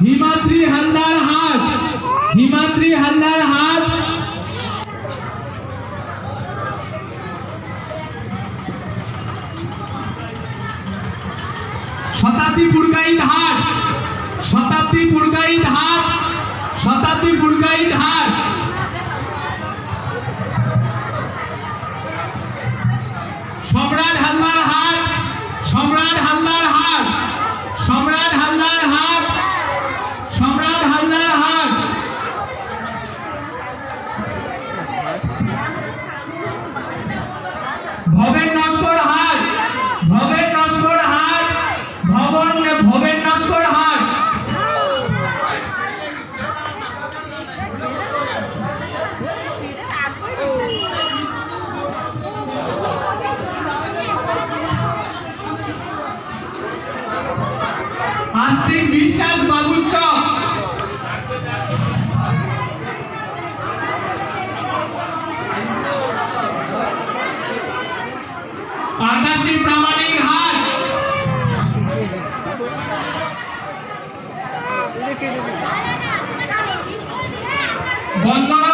হিমাদ্রি হালদার হাট, হিমাদ্রি হালদার হাট, শতাব্দী পুরকাইত হাট, শতাব্দী পুরকাইত হাট, শতাব্দী পুরকাইত হাট, সম্রাট হালদার হাট, সম্রাট হালদার হাট, সম্রাট হালদার হাট, সম্রাট হালদার হাট, ভবেন নস্কর হাট, ভবেন নস্কর হাট, ভবেন নস্কর হাট, আস্তিক বিশ্বাস বাবুর চক, আকাশী প্রামাণিক হাট, বন্দনা